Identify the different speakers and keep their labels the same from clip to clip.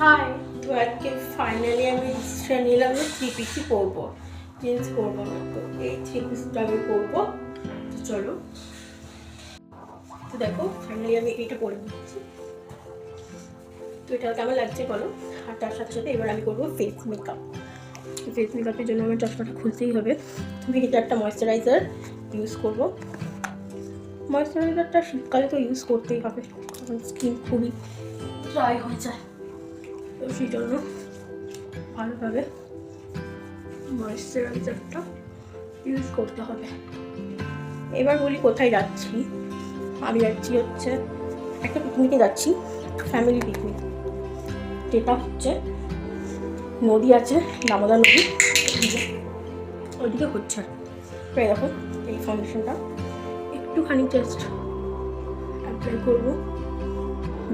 Speaker 1: High. তো আজকে finally আমি ডিসিশন নিলাম যে থ্রি পিসই পরবো, জিন্স পরবো না। তো এই থ্রি পিসটা আমি পরবো। তো চলো, তো দেখো ফাইনালি আমি এইটা পরে নিচ্ছি। তো এটা কেমন লাগছে বলো। আর তার সাথে সাথে এবার আমি করবো ফেস মেকআপ। ফেস মেকআপের জন্য আমার চশমাটা খুলতেই হবে। আমি এটা একটা ময়েশ্চারাইজার ইউজ করবো। ময়েশ্চারাইজারটা শীতকালে তো ইউজ করতেই হবে, কারণ স্কিন খুবই ড্রাই হয়ে যায়। তো সেই জন্য ভালোভাবে ময়েশ্চারাইজারটা ইউজ করতে হবে। এবার বলি কোথায় যাচ্ছি। আমি যাচ্ছি হচ্ছে একটা পিকনিকে যাচ্ছি, ফ্যামিলি পিকনিক। যেটা হচ্ছে নদী আছে, দামোদর নদী, ওইদিকে হচ্ছে। তাই দেখো এই ফাউন্ডেশনটা একটুখানি জাস্ট অ্যাপ্লাই করবো,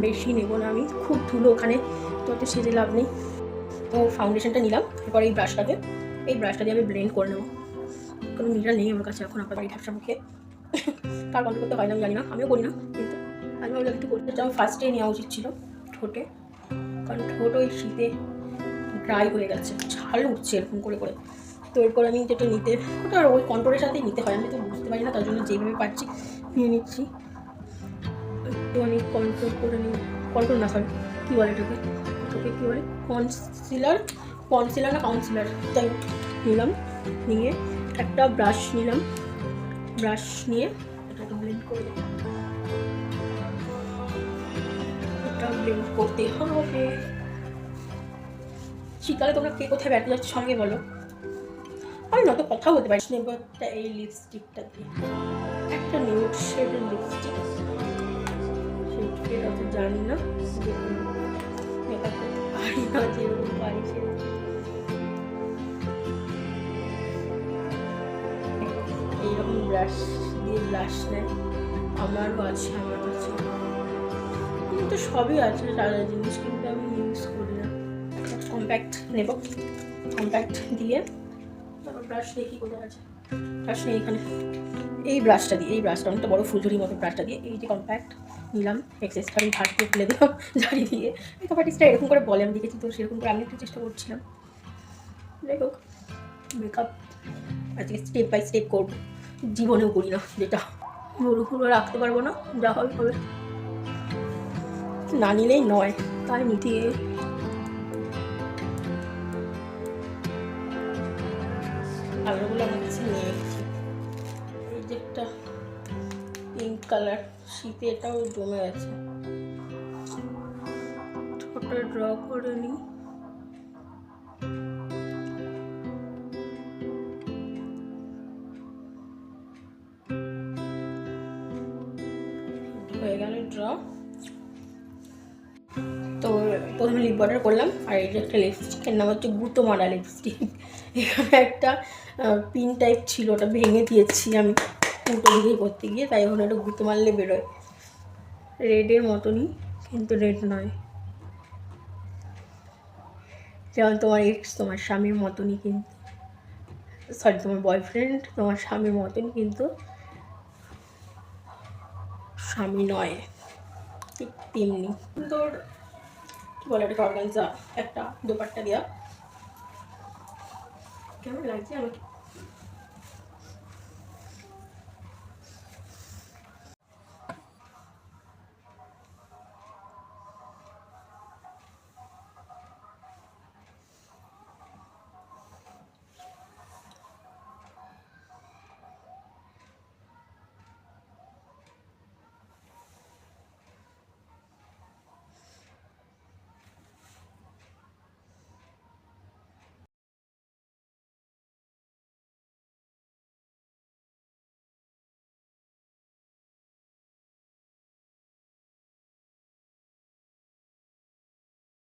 Speaker 1: বেশি নেবো না আমি, খুব ধুলো ওখানে, তো অত সেজে লাভ নেই। তো ফাউন্ডেশনটা নিলাম, এরপর এই ব্রাশটা দিয়ে আমি ব্লেন্ড করে নেবো। কোনো মিরার নেই আমার কাছে এখন, আপনার বাড়ি ঝাপসা মুখে কার কন্ট্রোল করতে হয় না আমি জানি না, আমিও করি না, কিন্তু আমি ভাবলাম একটু করতে চাও। ফার্স্টে নেওয়া উচিত ছিল ঠোঁটে, কারণ ঠোঁট ওই শীতে ড্রাই হয়ে গেছে, ছাল উঠছে এরকম করে করে। তো এরপর আমি যেটা নিতে, ওটা ওই কন্ট্রোলের সাথেই নিতে হয়, আমি তো বুঝতে পারি না, তার জন্য যেভাবে পারছি নিয়ে নিচ্ছি। একটু আমি কন্ট্রোল করে নিই, কন্ট্রোল না, সরি কী বলে এটাকে, ওকে কী বলে, কনসিলার না কাউন্সিলার, তাই নিলাম। নিয়ে একটা ব্রাশ নিলাম, ব্রাশ নিয়ে এটাকে ব্লেন্ড করে দেবো। এটা ব্লেন্ড করতে হবে। শীতকালে তোমরা কে কোথায় বেড়াতে যাচ্ছ সঙ্গে বলো, আমি নত কথা বলতে পারিস। নেবো একটা এই লিপস্টিকটা দিয়ে, একটা নিউড শেডের লিপস্টিক, সেটা তো জানি না, মেকআপ করতে পারি না, যেরকম পারি সেরকম। এইরকম ব্রাশ দিয়ে ব্লাশ নেয়, আমারও আছে আমার কাছে, কিন্তু সবই আছে সাদা জিনিস, কিন্তু আমি ইউজ করি না। কম্প্যাক্ট নেব, কম্প্যাক্ট দিয়ে তারপর ব্রাশ দেখি কোথায় আছে, ব্রাশ নেই এখানে। এই ব্রাশটা দিয়ে, এই ব্রাশটা অনেকটা বড় ফুলঝুরির মতো, ব্রাশটা দিয়ে এই যে কম্প্যাক্ট নিলাম, এক্সেসটা আমি ভাট দিয়ে ফেলে দিলাম ঝাড়ি দিয়ে। মেকআপ আর্টিস্টরা এরকম করে বলে, আমি দেখেছি, তো সেরকম করে আমি একটু চেষ্টা করছিলাম। যাই হোক, মেকআপ আজকে স্টেপ বাই স্টেপ করবো, জীবনেও করি না যেটা, পুরো রাখতে পারবো না, যা হবে হবে, না নিলেই নয়, তাই নিতে কালারগুলো আমার কাছে নিয়ে এসেছি। এই যে একটা পিঙ্ক কালার, শীতে এটাও জমে আছে, ছোট ড্র করে নিই। হয়ে গেল ড্র। তো প্রথমে লিপ বর্ডার করলাম, আর এই যে একটা লিপস্টিকের নাম হচ্ছে গুঁতো মারা লিপস্টিক। এখানে একটা পিন টাইপ ছিল, ওটা ভেঙে দিয়েছি আমি উল্টো দিকেই করতে গিয়ে, তাই এখন একটা গুঁতো মারলে বেরোয়, রেডের মতনই কিন্তু রেড নয়, যেমন তোমার এক্স তোমার স্বামীর মতনই, কিন্তু সরি তোমার বয়ফ্রেন্ড তোমার স্বামীর মতনই, কিন্তু স্বামী নয়, ঠিক তেমনি। তোর কী বলে এটাকে, অর্গানজা একটা দোপাট্টা দেওয়া, কেমন লাগছে আমাকে